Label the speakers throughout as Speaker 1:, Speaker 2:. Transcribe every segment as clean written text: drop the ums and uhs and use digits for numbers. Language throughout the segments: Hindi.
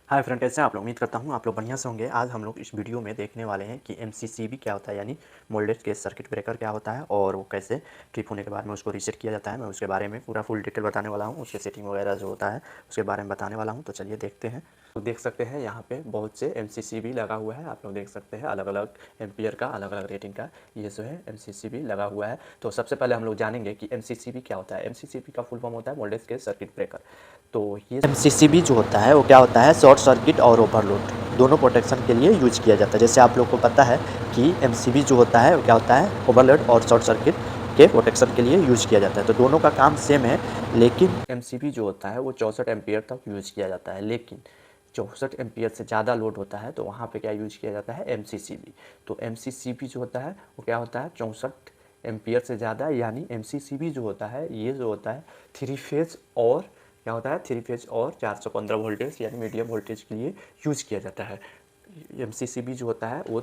Speaker 1: हाय फ्रेंड, कैसे हैं आप लोग। उम्मीद करता हूँ आप लोग बढ़िया से होंगे। आज हम लोग इस वीडियो में देखने वाले हैं कि एमसीसीबी क्या होता है, यानी मोल्डेड केस सर्किट ब्रेकर क्या होता है और वो कैसे ट्रिप होने के बाद में उसको रीसेट किया जाता है। मैं उसके बारे में पूरा फुल डिटेल बताने वाला हूँ, उसके सेटिंग वगैरह जो होता है उसके बारे में बताने वाला हूँ। तो चलिए देखते हैं। तो देख सकते हैं यहाँ पे बहुत से एमसीसीबी लगा हुआ है। आप लोग देख सकते हैं अलग अलग एम्पियर का, अलग अलग रेटिंग का ये जो है एमसीसीबी लगा हुआ है। तो सबसे पहले हम लोग जानेंगे कि एमसीसीबी क्या होता है। एमसीसीबी का फुल फॉर्म होता है मोल्डेड केस सर्किट ब्रेकर। तो ये एमसीसीबी जो होता है वो क्या होता है, शॉर्ट सर्किट और ओवरलोड दोनों प्रोटेक्शन के लिए यूज किया जाता है। जैसे आप लोग को पता है कि एमसीबी जो होता है वो क्या होता है, ओवरलोड और शॉर्ट सर्किट के प्रोटेक्शन के लिए यूज किया जाता है। तो दोनों का काम सेम है, लेकिन एमसीबी जो होता है वो 64 एम्पियर तक यूज किया जाता है। लेकिन 64 एम्पियर से ज़्यादा लोड होता है तो वहाँ पे क्या यूज किया जाता है, एमसीसीबी। तो एमसीसीबी जो होता है वो क्या होता है, 64 एम्पियर से ज़्यादा, यानी एमसीसीबी जो होता है ये जो होता है थ्री फेज और क्या होता है, थ्री फेज और 415 वोल्टेज यानी मीडियम वोल्टेज के लिए यूज किया जाता है। एमसीसीबी जो होता है वो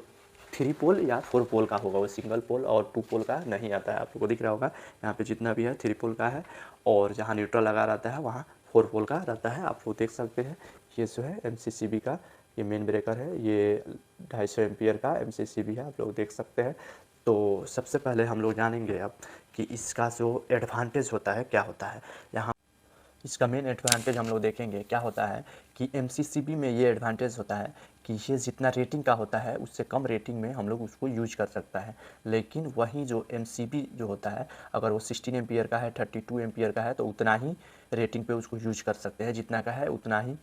Speaker 1: 3 पोल या 4 पोल का होगा, वो सिंगल पोल और 2 पोल का नहीं आता है। आप लोगों को दिख रहा होगा यहाँ पे जितना भी है 3 पोल का है, और जहाँ न्यूट्रल लगा रहता है वहाँ 4 पोल का रहता है। आप लोग देख सकते हैं ये जो है एमसीसीबी का ये मेन ब्रेकर है, ये 250 एम्पियर का एमसीसीबी है, आप लोग देख सकते हैं। तो सबसे पहले हम लोग जानेंगे अब कि इसका जो एडवांटेज होता है क्या होता है। यहाँ इसका मेन एडवांटेज हम लोग देखेंगे क्या होता है कि एमसीसीबी में ये एडवांटेज होता है कि ये जितना रेटिंग का होता है उससे कम रेटिंग में हम लोग उसको यूज कर सकता है। लेकिन वहीं जो एमसीबी जो होता है अगर वो 16 एम्पियर का है, 32 एम्पियर का है तो उतना ही रेटिंग पे उसको यूज कर सकते हैं, जितना का है उतना ही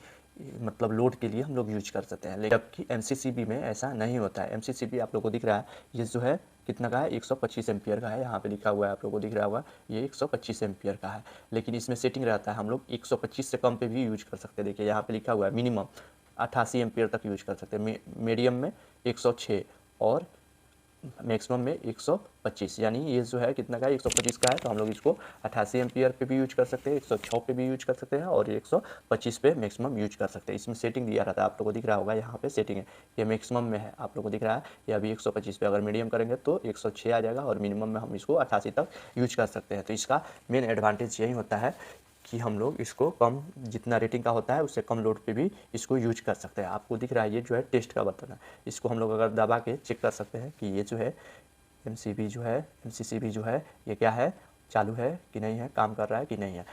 Speaker 1: मतलब लोड के लिए हम लोग यूज कर सकते हैं। लेकिन जबकि एमसीसीबी में ऐसा नहीं होता है। एमसीसीबी आप लोग को दिख रहा है ये जो है कितना का है, 125 एम्पियर का है, यहाँ पे लिखा हुआ है आप लोगों को दिख रहा होगा ये 125 एम्पियर का है। लेकिन इसमें सेटिंग रहता है हम लोग 125 से कम पे भी यूज कर सकते हैं। देखिए यहाँ पे लिखा हुआ है मिनिमम 88 एम्पियर तक यूज कर सकते हैं, मीडियम में 106 और मैक्सिमम में 125, यानी ये जो है कितना का है, 125 का है तो हम लोग इसको 88 एम्पियर पे भी यूज कर सकते हैं, 106 पे भी यूज कर सकते हैं और 125 पे मैक्सिमम यूज कर सकते हैं। इसमें सेटिंग दिया रहता है, आप लोगों को दिख रहा होगा यहाँ पे सेटिंग है, ये मैक्सिमम में है, आप लोगों को दिख रहा है ये अभी 125 पे। अगर मीडियम करेंगे तो 106 आ जाएगा और मिनिमम में हम इसको 88 तक यूज कर सकते हैं। तो इसका मेन एडवांटेज यही होता है कि हम लोग इसको कम, जितना रेटिंग का होता है उससे कम लोड पे भी इसको यूज कर सकते हैं। आपको दिख रहा है ये जो है टेस्ट का बटन है, इसको हम लोग अगर दबा के चेक कर सकते हैं कि ये जो है एमसीबी जो है, एमसीसीबी जो है ये क्या है, चालू है कि नहीं है, काम कर रहा है कि नहीं है।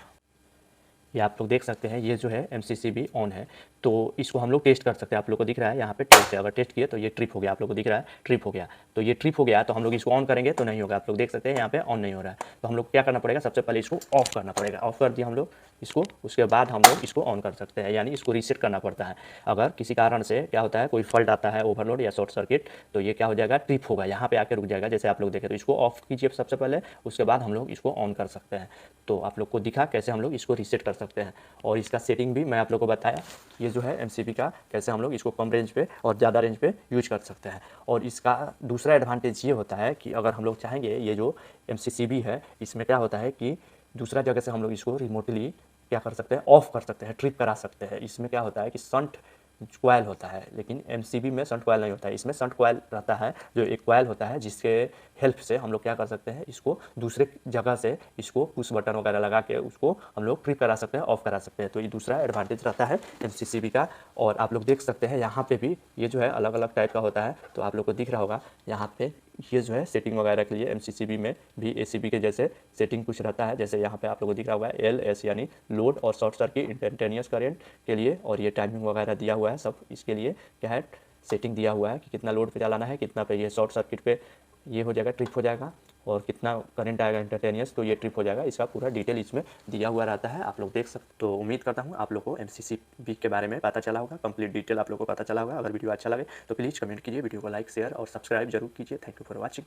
Speaker 1: ये आप लोग देख सकते हैं ये जो है एमसीसीबी ऑन है, तो इसको हम लोग टेस्ट कर सकते हैं। आप लोग को दिख रहा है यहाँ पे टेस्ट है, अगर टेस्ट किए तो ये ट्रिप हो गया, आप लोग को दिख रहा है ट्रिप हो गया। तो ये ट्रिप हो गया तो हम लोग इसको ऑन करेंगे तो नहीं होगा, आप लोग देख सकते हैं यहाँ पे ऑन नहीं हो रहा है। तो हम लोग क्या करना पड़ेगा, सबसे पहले इसको ऑफ करना पड़ेगा। ऑफ कर दिया हम लोग इसको, उसके बाद हम लोग इसको ऑन कर सकते हैं, यानी इसको रीसेट करना पड़ता है। अगर किसी कारण से क्या होता है, कोई फॉल्ट आता है, ओवरलोड या शॉर्ट सर्किट, तो ये क्या हो जाएगा, ट्रिप होगा, यहाँ पे आके रुक जाएगा। जैसे आप लोग देखें तो इसको ऑफ कीजिए सबसे पहले, उसके बाद हम लोग इसको ऑन कर सकते हैं। तो आप लोग को दिखा कैसे हम लोग इसको रीसेट कर सकते हैं, और इसका सेटिंग भी मैं आप लोग को बताया ये जो है एमसीबी का, कैसे हम लोग इसको कम रेंज पे और ज़्यादा रेंज पे यूज कर सकते हैं। और इसका दूसरा एडवांटेज ये होता है कि अगर हम लोग चाहेंगे, ये जो एमसीसीबी है इसमें क्या होता है कि दूसरा जगह से हम लोग इसको रिमोटली क्या कर सकते हैं, ऑफ कर सकते हैं, ट्रिप करा सकते हैं। इसमें क्या होता है कि संट कॉयल होता है, लेकिन एमसीबी में संट कॉयल नहीं होता है। इसमें संट कॉयल रहता है, जो एक कॉयल होता है जिसके हेल्प से हम लोग क्या कर सकते हैं, इसको दूसरे जगह से इसको पुश बटन वगैरह लगा के उसको हम लोग ट्रिप करा सकते हैं, ऑफ करा सकते हैं। तो ये दूसरा एडवांटेज रहता है एमसीसीबी का। और आप लोग देख सकते हैं यहाँ पे भी ये जो है अलग अलग टाइप का होता है, तो आप लोग को दिख रहा होगा यहाँ पे ये जो है सेटिंग वगैरह के लिए एमसीसीबी में भी एसीबी के जैसे सेटिंग कुछ रहता है। जैसे यहाँ पे आप लोगों को दिख रहा होगा LS यानी लोड और शॉर्ट सर्किट इंस्टेंटेनियस करंट के लिए, और ये टाइमिंग वगैरह दिया हुआ है सब, इसके लिए क्या है सेटिंग दिया हुआ है कि कितना लोड पे चलाना है, कितना पे ये शॉर्ट सर्किट पे ये हो जाएगा, ट्रिप हो जाएगा, और कितना करंट आएगा इंस्टेंटेनियस तो ये ट्रिप हो जाएगा। इसका पूरा डिटेल इसमें दिया हुआ रहता है, आप लोग देख सकते। तो उम्मीद करता हूँ आप लोग को एमसीसीबी के बारे में पता चला होगा, कंप्लीट डिटेल आप लोग को पता चला होगा। अगर वीडियो अच्छा लगे तो प्लीज़ कमेंट कीजिए, वीडियो को लाइक शेयर और सब्सक्राइब जरूर कीजिए। Thank you for watching.